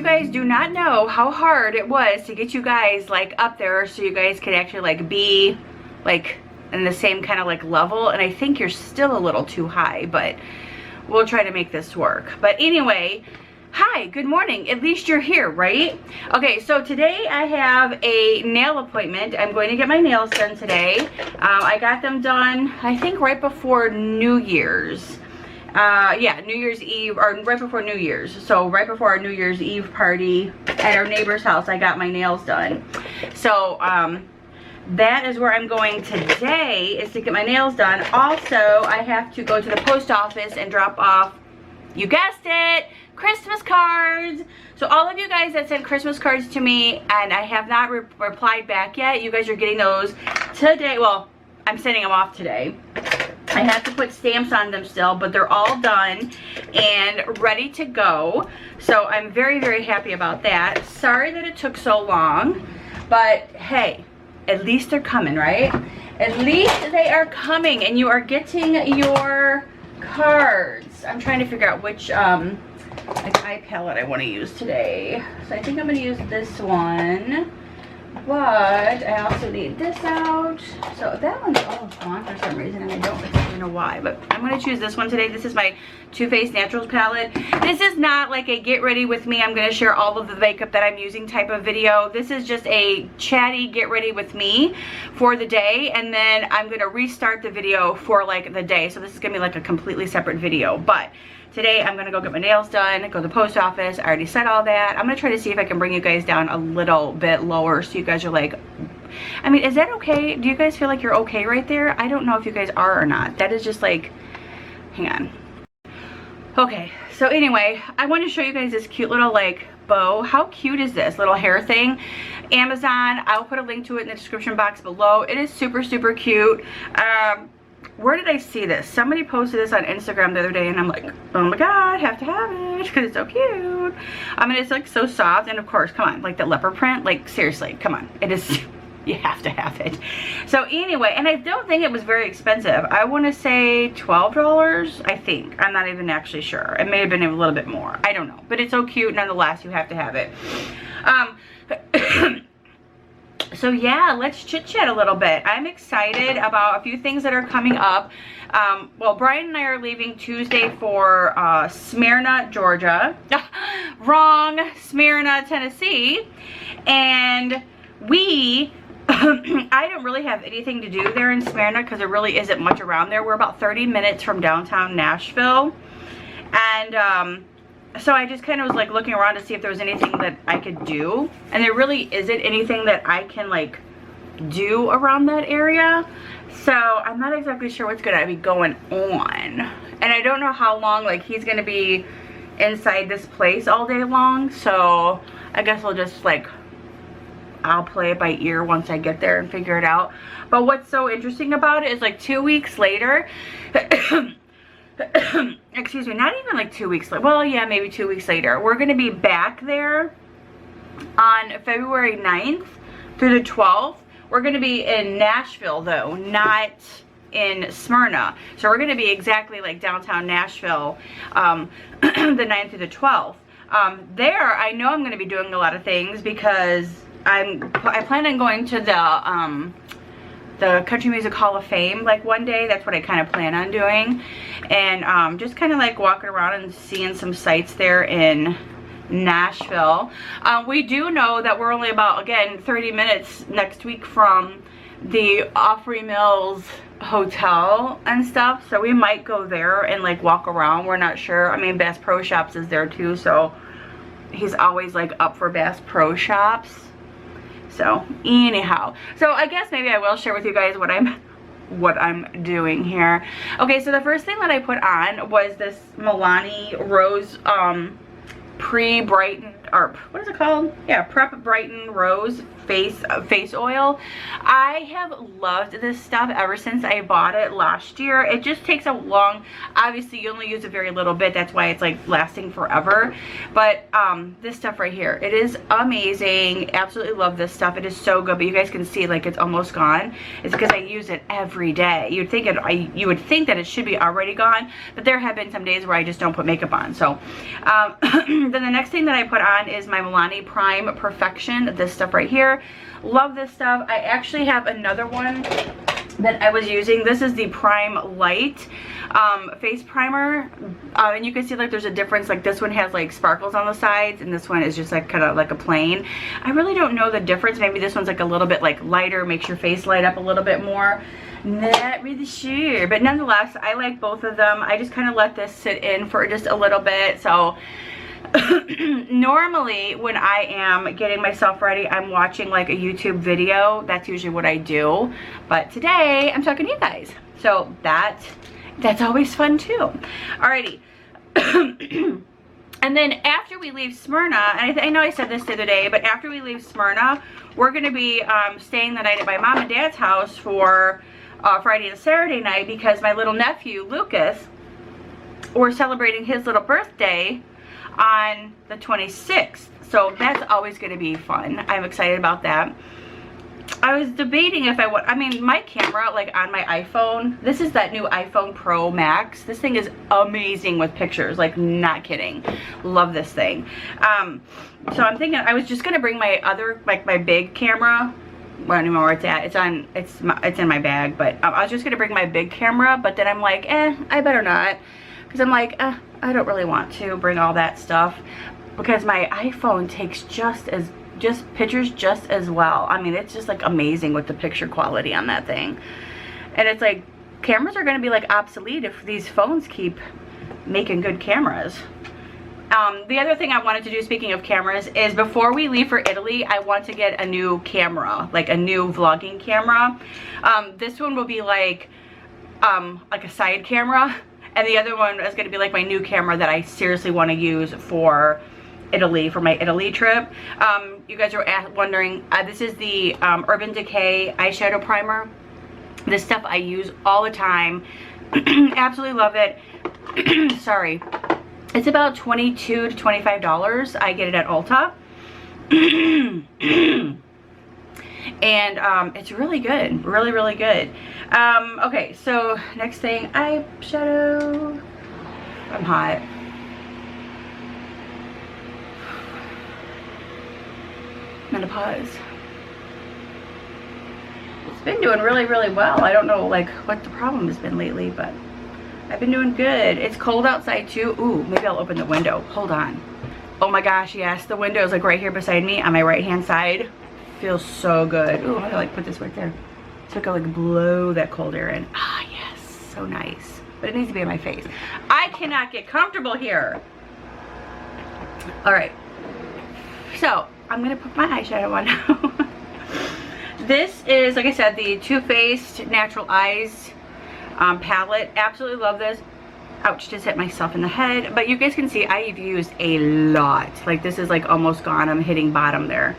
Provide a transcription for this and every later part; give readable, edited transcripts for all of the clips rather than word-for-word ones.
you guys do not know how hard it was to get you guys like up there so you guys could actually like be like in the same kind of like level, and I think you're still a little too high, but we'll try to make this work. But anyway, hi, good morning. At least you're here, right? Okay, so today I have a nail appointment. I'm going to get my nails done today. I got them done, I think right before New Year's. Yeah, New Year's Eve, or right before New Year's. So right before our New Year's Eve party at our neighbor's house, I got my nails done. So, that is where I'm going today, is to get my nails done. Also, I have to go to the post office and drop off, you guessed it, Christmas cards. So all of you guys that sent Christmas cards to me and I have not replied back yet, you guys are getting those today. Well, I'm sending them off today. I have to put stamps on them still, but they're all done and ready to go. So I'm very, very happy about that. Sorry that it took so long, but hey, at least they're coming, right? At least they are coming and you are getting your cards. I'm trying to figure out which like eye palette I want to use today. So I think I'm going to use this one. But I also need this out. So that one's all gone for some reason and I don't exactly know why. But I'm going to choose this one today. This is my Too Faced Naturals palette. This is not like a get ready with me, I'm going to share all of the makeup that I'm using type of video. This is just a chatty get ready with me for the day. And then I'm going to restart the video for like the day. So this is going to be like a completely separate video. But today I'm going to go get my nails done, go to the post office. I already said all that. I'm going to try to see if I can bring you guys down a little bit lower so you guys are like, I mean, is that okay? Do you guys feel like you're okay right there? I don't know if you guys are or not. That is just like, hang on. Okay, so anyway, I want to show you guys this cute little like bow. How cute is this little hair thing? Amazon, I'll put a link to it in the description box below. It is super, super cute. Where did I see this? Somebody posted this on Instagram the other day and I'm like, oh my god, have to have it because it's so cute. I mean, it's like so soft, and of course, come on, like the leopard print, like seriously, come on, it is, you have to have it. So anyway, and I don't think it was very expensive. I want to say $12, I think. I'm not even actually sure. It may have been a little bit more. I don't know, but it's so cute nonetheless. You have to have it. So yeah, let's chit chat a little bit. I'm excited about a few things that are coming up. Well, Brian and I are leaving Tuesday for Smyrna, Georgia. Wrong, Smyrna, Tennessee. And we, I don't really have anything to do there in Smyrna because there really isn't much around there. We're about 30 minutes from downtown Nashville. And so I just kind of was like looking around to see if there was anything that I could do, and there really isn't anything that I can like do around that area. So I'm not exactly sure what's gonna be going on, and I don't know how long like he's gonna be inside this place all day long. So I guess I'll just like, I'll play it by ear once I get there and figure it out. But what's so interesting about it is like 2 weeks later excuse me, not even like 2 weeks later, well yeah, maybe 2 weeks later, we're going to be back there on February 9th through the 12th. We're going to be in Nashville though, not in Smyrna. So we're going to be exactly like downtown Nashville the 9th through the 12th. There I know I'm going to be doing a lot of things because I plan on going to the Country Music Hall of Fame like one day. That's what I kind of plan on doing, and just kind of like walking around and seeing some sights there in Nashville. We do know that we're only about, again, 30 minutes next week from the Opry Mills Hotel and stuff, so we might go there and like walk around. We're not sure. I mean, Bass Pro Shops is there too, so he's always like up for Bass Pro Shops. So anyhow, so I guess maybe I will share with you guys what I'm doing here. Okay, so the first thing that I put on was this Milani Rose pre-brightened, or what is it called? Yeah, Prep Brighten Rose face oil. I have loved this stuff ever since I bought it last year. It just takes a long, obviously you only use a very little bit, that's why it's like lasting forever. But this stuff right here, it is amazing. Absolutely love this stuff. It is so good, but you guys can see like it's almost gone. It's because I use it every day. You would think that it should be already gone, but there have been some days where I just don't put makeup on. So then the next thing that I put on is my Milani Prime Perfection, this stuff right here. Love this stuff. I actually have another one that I was using. This is the Prime Light face primer, and you can see like there's a difference. Like this one has like sparkles on the sides, and this one is just like kind of like a plain. I really don't know the difference. Maybe this one's like a little bit like lighter, makes your face light up a little bit more. Not really sure, but nonetheless I like both of them. I just kind of let this sit in for just a little bit. So normally when I am getting myself ready, I'm watching like a YouTube video. That's usually what I do, but today I'm talking to you guys, so that's always fun too. Alrighty. And then after we leave Smyrna, and I know I said this the other day, but after we leave Smyrna, we're going to be staying the night at my mom and dad's house for Friday and Saturday night, because my little nephew Lucas, we're celebrating his little birthday on the 26th. So that's always going to be fun. I'm excited about that. I was debating if I mean, my camera, like on my iPhone, this is that new iPhone Pro Max. This thing is amazing with pictures, like not kidding. Love this thing. So I'm thinking I was just going to bring my other, like my big camera. I don't even know where it's at. It's in my bag, but I was just going to bring my big camera, but then I'm like, I better not. Because I'm like, I don't really want to bring all that stuff, because my iPhone takes pictures just as well. I mean, it's just like amazing with the picture quality on that thing. And it's like, cameras are going to be like obsolete if these phones keep making good cameras. The other thing I wanted to do, speaking of cameras, is before we leave for Italy, I want to get a new camera, like a new vlogging camera. This one will be like a side camera, and the other one is going to be like my new camera that I seriously want to use for Italy, for my Italy trip. You guys are wondering, this is the Urban Decay eyeshadow primer. This stuff I use all the time. Absolutely love it. Sorry. It's about $22 to $25. I get it at Ulta. And it's really good. Really, really good. Okay, so next thing, eyeshadow. I'm hot. Menopause. It's been doing really, really well. I don't know like what the problem has been lately, but I've been doing good. It's cold outside too. Ooh, maybe I'll open the window. Hold on. Oh my gosh, yes, the window is like right here beside me on my right hand side. Feels so good. Ooh, I'm gonna like put this right there so I can like blow that cold air in. Ah, yes, so nice. But it needs to be in my face. I cannot get comfortable here. All right, so I'm gonna put my eyeshadow on now. This is, like I said, the Too Faced Natural Eyes palette. Absolutely love this. Ouch, just hit myself in the head. But you guys can see I've used a lot. Like this is like almost gone. I'm hitting bottom there.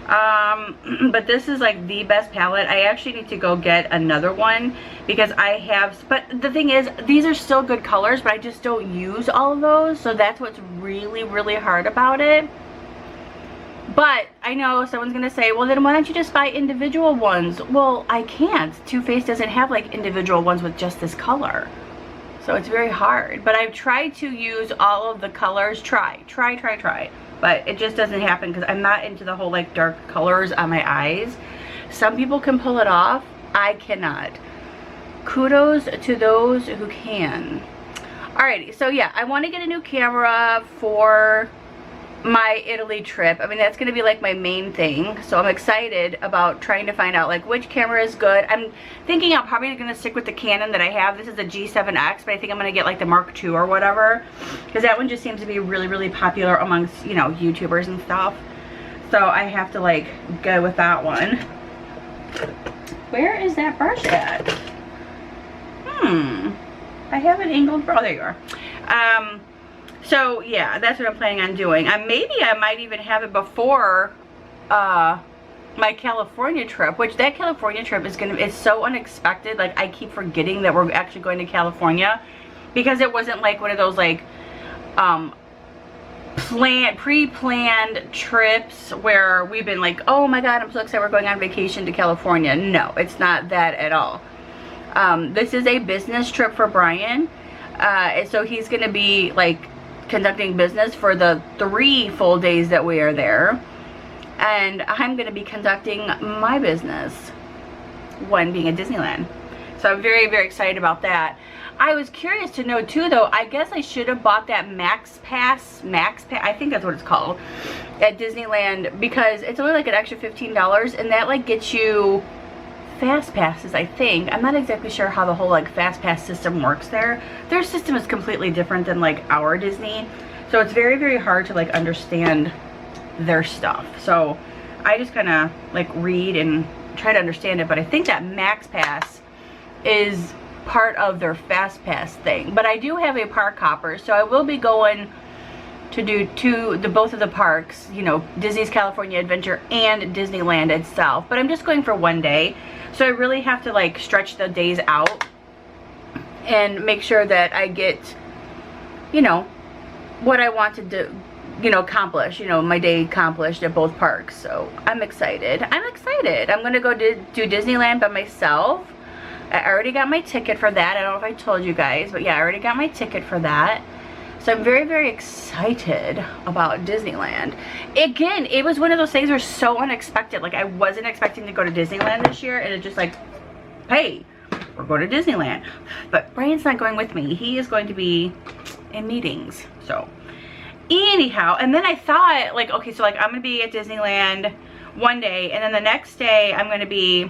But this is like the best palette. I actually need to go get another one because I have, but the thing is, these are still good colors, but I just don't use all of those. So that's what's really, really hard about it. But I know someone's going to say, well, then why don't you just buy individual ones? Well, I can't. Too Faced doesn't have like individual ones with just this color. So it's very hard. But I've tried to use all of the colors. Try. But it just doesn't happen because I'm not into the whole like dark colors on my eyes. Some people can pull it off. I cannot. Kudos to those who can. Alrighty, so yeah, I want to get a new camera for my Italy trip. I mean, that's going to be like my main thing. So I'm excited about trying to find out like which camera is good. I'm thinking I'm probably going to stick with the Canon that I have. This is a G7X, but I think I'm going to get like the Mark II or whatever, because that one just seems to be really, really popular amongst, you know, YouTubers and stuff. So I have to like go with that one. Where is that brush at? I have an angled brush. Oh, there you are. So yeah, that's what I'm planning on doing. Maybe I might even have it before my California trip, which that California trip is so unexpected. Like, I keep forgetting that we're actually going to California, because it wasn't like one of those like pre-planned trips where we've been like, oh my god, I'm so excited we're going on vacation to California. No, it's not that at all. This is a business trip for Brian, and so he's gonna be like conducting business for the 3 full days that we are there, and I'm gonna be conducting my business, one being at Disneyland. So I'm very, very excited about that. I was curious to know too, though, I guess I should have bought that Max Pass, I think that's what it's called, at Disneyland, because it's only like an extra $15, and that like gets you fast passes, I think. I'm not exactly sure how the whole like fast pass system works there. Their system is completely different than like our Disney, so it's very, very hard to like understand their stuff. So I just kind of like read and try to understand it, but I think that Max Pass is part of their fast pass thing. But I do have a park hopper, so I will be going to do both of the parks, you know, Disney's California Adventure and Disneyland itself, but I'm just going for 1 day, so I really have to like stretch the days out and make sure that I get, you know, what I want to do, you know, accomplish, you know, my day accomplished at both parks. So I'm excited. I'm gonna go do Disneyland by myself. I already got my ticket for that. I don't know if I told you guys, but yeah, I already got my ticket for that. So I'm very, very excited about Disneyland. Again, it was one of those things that were so unexpected. Like, I wasn't expecting to go to Disneyland this year, and it's just like, hey, we're going to Disneyland. But Brian's not going with me. He is going to be in meetings. So anyhow, and then I thought, like, okay, so like I'm going to be at Disneyland 1 day, and then the next day I'm going to be,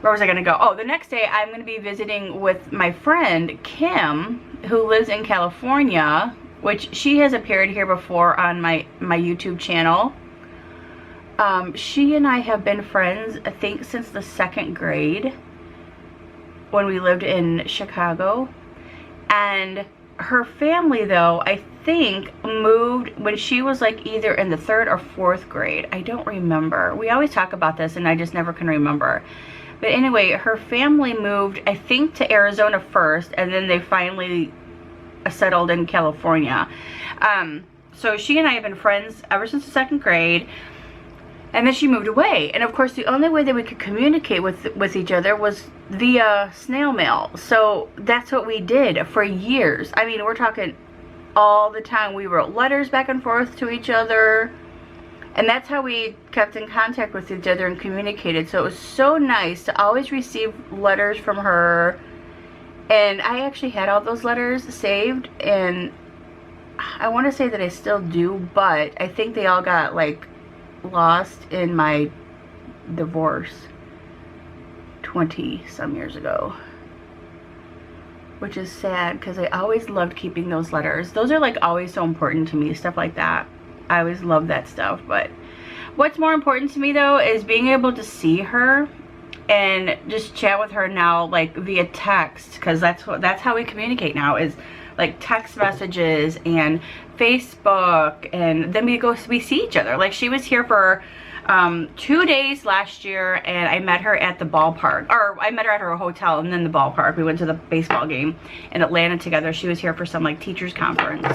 where was I going to go? Oh, the next day I'm going to be visiting with my friend Kim, who lives in California, which she has appeared here before on my YouTube channel. She and I have been friends, I think, since the 2nd grade when we lived in Chicago. And her family, though, I think moved when she was like either in the 3rd or 4th grade. I don't remember. We always talk about this and I just never can remember. But anyway, her family moved, I think, to Arizona first, and then they finally settled in California. So she and I have been friends ever since the 2nd grade, and then she moved away. And of course, the only way that we could communicate with each other was via snail mail. So that's what we did for years. I mean, we're talking all the time. We wrote letters back and forth to each other. And that's how we kept in contact with each other and communicated. So it was so nice to always receive letters from her. And I actually had all those letters saved. And I want to say that I still do. But I think they all got, like, lost in my divorce 20-some years ago. Which is sad, because I always loved keeping those letters. Those are, like, always so important to me. Stuff like that. I always love that stuff. But what's more important to me, though, is being able to see her and just chat with her now, like via text, because that's how we communicate now, is like text messages and Facebook, and then we see each other. Like, she was here for 2 days last year, and I met her at the ballpark, or I met her at her hotel and then the ballpark. We went to the baseball game in Atlanta together. She was here for some like teachers conference.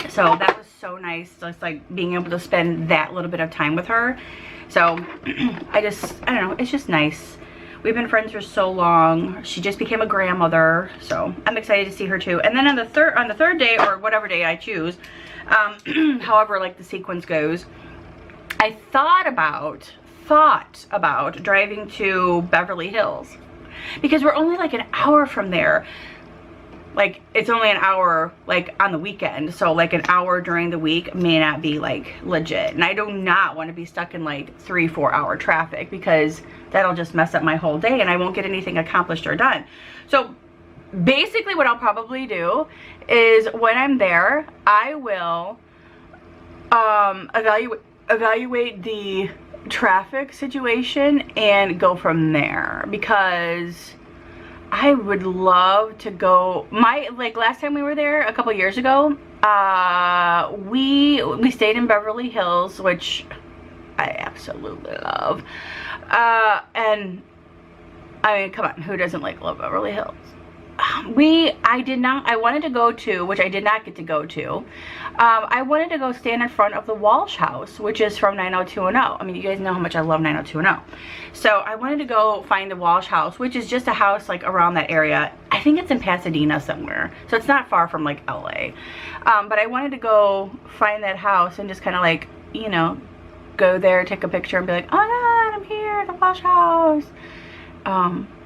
So that was so nice, just like being able to spend that little bit of time with her. So I don't know, it's just nice. We've been friends for so long. She just became a grandmother, so I'm excited to see her too. And then on the third day, or whatever day I choose, however like the sequence goes, I thought about driving to Beverly Hills, because we're only like an hour from there. Like, it's only an hour, like, on the weekend. So, like, an hour during the week may not be, like, legit. And I do not want to be stuck in, like, 3-4 hour traffic, because that'll just mess up my whole day and I won't get anything accomplished or done. So, basically what I'll probably do is when I'm there, I will evaluate the traffic situation and go from there. Because I would love to go. Like last time we were there a couple years ago, we stayed in Beverly Hills, which I absolutely love. And I mean, come on, who doesn't love Beverly Hills? I wanted to go to, which I did not get to go to. I wanted to go stand in front of the Walsh house, which is from 90210. I mean, you guys know how much I love 90210. So I wanted to go find the Walsh house, which is just a house like around that area. I think it's in Pasadena somewhere. So it's not far from like LA. But I wanted to go find that house and just kind of like, you know, go there, take a picture and be like, oh my God, I'm here at the Walsh house.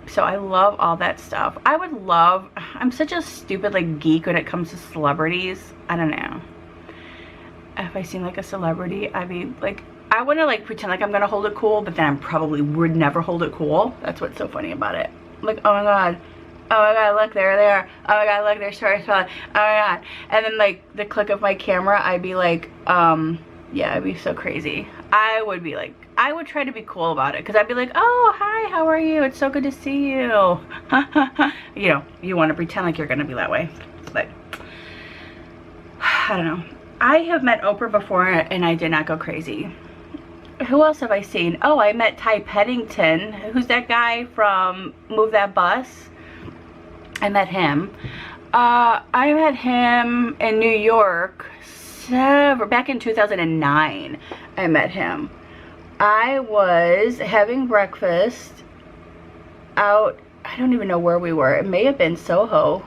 So I love all that stuff. I'm such a stupid like geek when it comes to celebrities. I don't know. If I seem like a celebrity, I'd be like, I want to like pretend like I'm going to hold it cool, but then I probably would never hold it cool. That's what's so funny about it. Like, oh my God, look, they're there. Oh my God, look, they're sorry, oh my God. And then like the click of my camera, I'd be like, yeah, I'd be so crazy. I would be like, I would try to be cool about it because I'd be like, oh, hi, how are you? It's so good to see you. You know, you want to pretend like you're going to be that way. But I don't know. I have met Oprah before and I did not go crazy. Who else have I seen? Oh, I met Ty Peddington. Who's that guy from Move That Bus? I met him. I met him in New York back in 2009. I met him. I was having breakfast out, I don't even know where we were. It may have been Soho.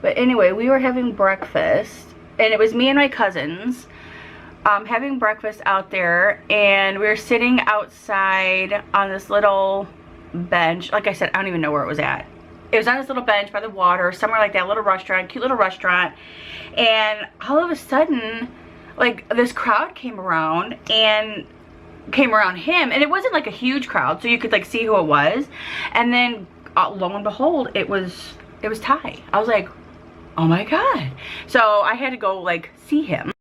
But anyway, we were having breakfast, and it was me and my cousins having breakfast out there, and we were sitting outside on this little bench. Like I said, I don't even know where it was at. It was on this little bench by the water, somewhere like that, little restaurant, cute little restaurant. And all of a sudden, like, this crowd came around him, and it wasn't like a huge crowd, so you could like see who it was. And then lo and behold, it was Ty. I was like, oh my God. So I had to go like see him.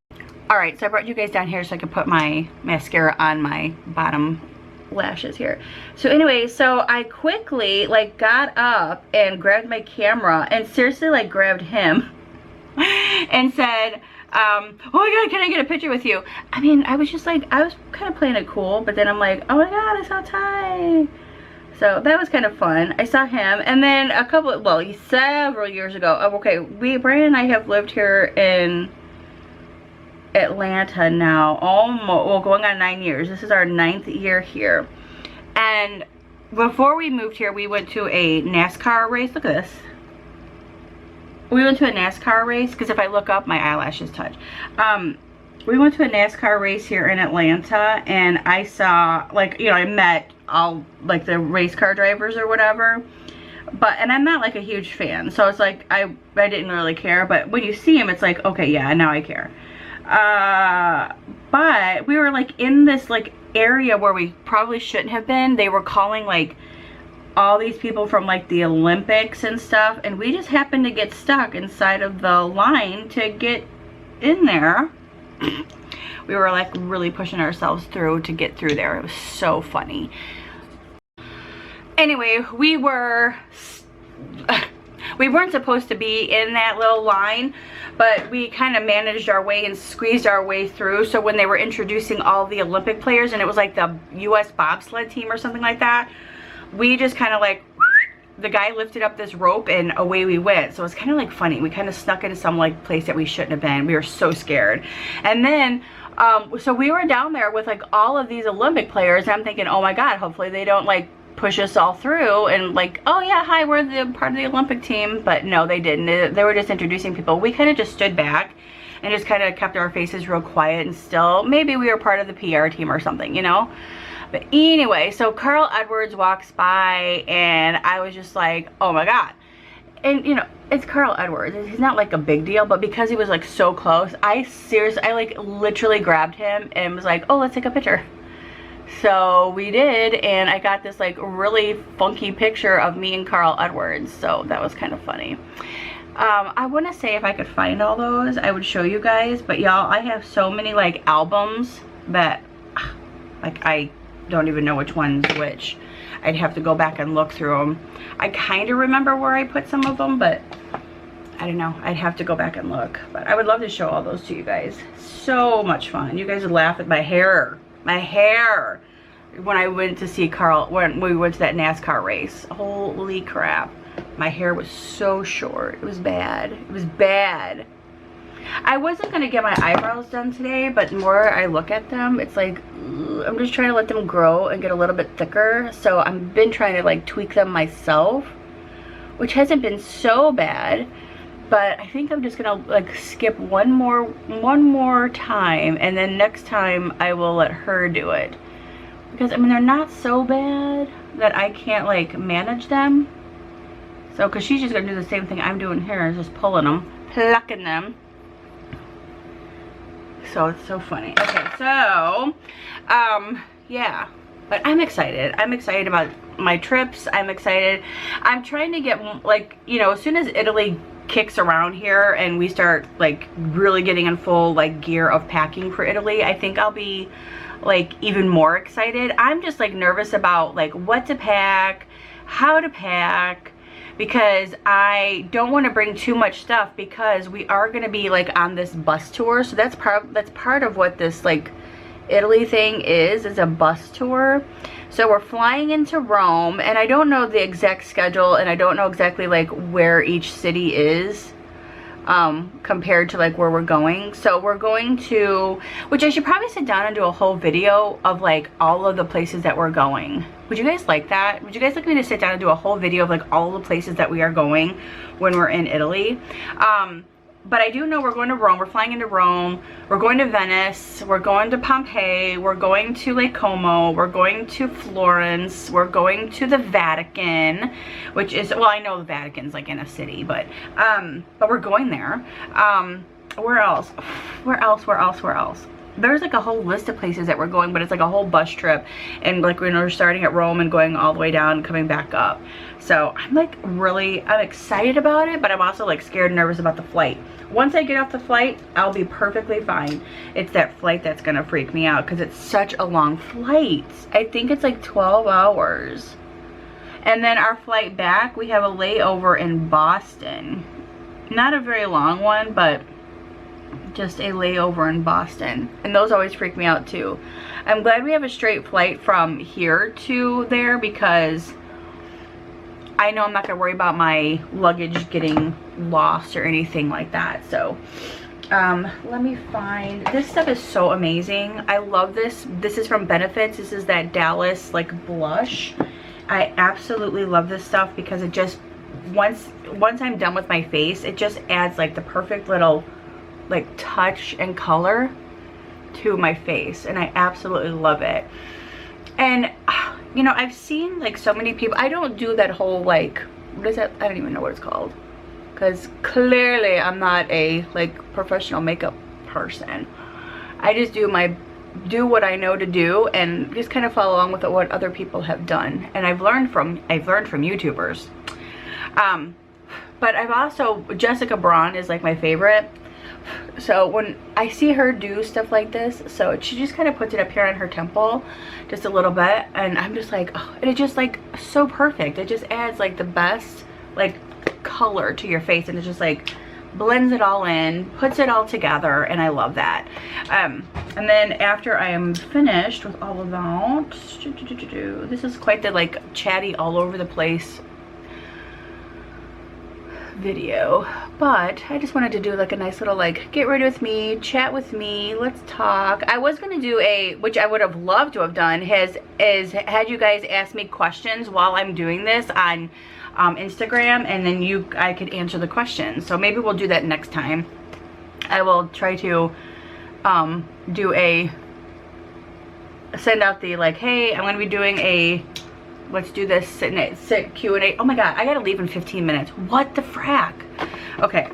All right, so I brought you guys down here so I could put my mascara on my bottom lashes here. So anyway, so I quickly like got up and grabbed my camera and seriously like grabbed him and said, oh my God, can I get a picture with you? I mean, I was just like, I was kind of playing it cool, but then I'm like, oh my God, I saw Ty. So that was kind of fun. I saw him, and then several years ago, okay, Brian and I have lived here in Atlanta now, going on 9 years. This is our 9th year here. And before we moved here, we went to a NASCAR race. Look at this. We went to a NASCAR race, because if I look up, my eyelashes touch. We went to a NASCAR race here in Atlanta, and I saw, like, you know, I met all, like, the race car drivers or whatever. And I'm not, like, a huge fan, so it's like, I didn't really care. But when you see him, it's like, okay, yeah, now I care. But we were, like, in this, like, area where we probably shouldn't have been. They were calling, like, all these people from like the Olympics and stuff, and we just happened to get stuck inside of the line to get in there. We were like really pushing ourselves through to get through there. It was so funny. Anyway, we weren't supposed to be in that little line, but we kind of managed our way and squeezed our way through. So when they were introducing all the Olympic players, and it was like the US bobsled team or something like that, we just kind of like, the guy lifted up this rope and away we went. So it's kind of like funny. We kind of snuck into some like place that we shouldn't have been. We were so scared. And then, so we were down there with like all of these Olympic players, and I'm thinking, oh my God, hopefully they don't like push us all through and like, oh yeah, hi, we're the part of the Olympic team. But no, they didn't. They were just introducing people. We kind of just stood back and just kind of kept our faces real quiet and still. Maybe we were part of the PR team or something, you know? But anyway, so Carl Edwards walks by, and I was just like, oh my God. And, you know, it's Carl Edwards. He's not like a big deal, but because he was like so close, I like literally grabbed him and was like, oh, let's take a picture. So we did, and I got this like really funky picture of me and Carl Edwards. So that was kind of funny. I want to say if I could find all those, I would show you guys. But y'all, I have so many like albums that like I don't even know which one's which. I'd have to go back and look through them. I kind of remember where I put some of them, but I don't know. I'd have to go back and look. But I would love to show all those to you guys. So much fun. You guys would laugh at my hair. My hair. When I went to see Carl, when we went to that NASCAR race. Holy crap. My hair was so short. It was bad. It was bad. I wasn't going to get my eyebrows done today, but the more I look at them, it's like, ugh, I'm just trying to let them grow and get a little bit thicker. So I've been trying to like tweak them myself, which hasn't been so bad. But I think I'm just going to like skip one more time, and then next time I will let her do it. Because I mean, they're not so bad that I can't like manage them. So, because she's just going to do the same thing I'm doing here, is just pulling them, plucking them. So it's so funny. Okay, so yeah, but I'm excited. I'm excited about my trips. I'm excited. I'm trying to get, like, you know, as soon as Italy kicks around here and we start like really getting in full like gear of packing for Italy, I think I'll be like even more excited. I'm just like nervous about like what to pack, how to pack, because I don't want to bring too much stuff, because we are going to be like on this bus tour. So that's part of what this like Italy thing is a bus tour. So we're flying into Rome, and I don't know the exact schedule, and I don't know exactly like where each city is compared to like where we're going. So we're going to, which I should probably sit down and do a whole video of like all of the places that we're going. Would you guys like that? Would you guys like me to sit down and do a whole video of like all the places that we are going when we're in Italy? But I do know we're going to Rome. We're flying into Rome. We're going to Venice. We're going to Pompeii. We're going to Lake Como. We're going to Florence. We're going to the Vatican, which is, well, I know the Vatican's like in a city, but we're going there. Where else? Where else? There's like a whole list of places that we're going, but it's like a whole bus trip, and like we're starting at Rome and going all the way down and coming back up. So I'm like I'm excited about it, but I'm also like scared and nervous about the flight. Once I get off the flight, I'll be perfectly fine. It's that flight that's gonna freak me out, because it's such a long flight. I think it's like 12 hours. And then our flight back, we have a layover in Boston. Not a very long one, but just a layover in Boston, and those always freak me out too. I'm glad we have a straight flight from here to there, because I know I'm not gonna worry about my luggage getting lost or anything like that. So let me find, this stuff is so amazing. I love this. This is from Benefits. This is that Dallas like blush. I absolutely love this stuff, because it just, once I'm done with my face, it just adds like the perfect little like touch and color to my face, and I absolutely love it. And you know, I've seen like so many people, I don't do that whole like, what is that, I don't even know what it's called, because clearly I'm not a like professional makeup person. I just do what I know to do, and just kind of follow along with what other people have done, and I've learned from YouTubers. But I've also, Jessica Braun is like my favorite. So when I see her do stuff like this, so she just kind of puts it up here on her temple just a little bit, and I'm just like, oh, and it just like so perfect. It just adds like the best like color to your face, and it just like blends it all in, puts it all together, and I love that. And then after I am finished with all of that, this is quite the like chatty all over the place video, but I just wanted to do like a nice little like get ready with me, chat with me, let's talk. I was going to do a, which I would have loved to have done, is had you guys ask me questions while I'm doing this on Instagram, and then I could answer the questions. So maybe we'll do that next time. I will try to send out the like, hey, I'm going to be doing a let's do this sit Q&A. Oh my god, I gotta leave in 15 minutes. What the frack? Okay,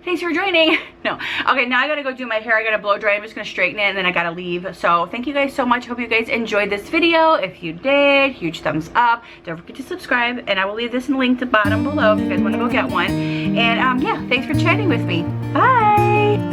thanks for joining. No, okay, now I gotta go do my hair. I gotta blow dry. I'm just gonna straighten it, and then I gotta leave. So thank you guys so much. Hope you guys enjoyed this video. If you did, huge thumbs up. Don't forget to subscribe, and I will leave this in the link at the bottom below if you guys want to go get one. And yeah, thanks for chatting with me. Bye.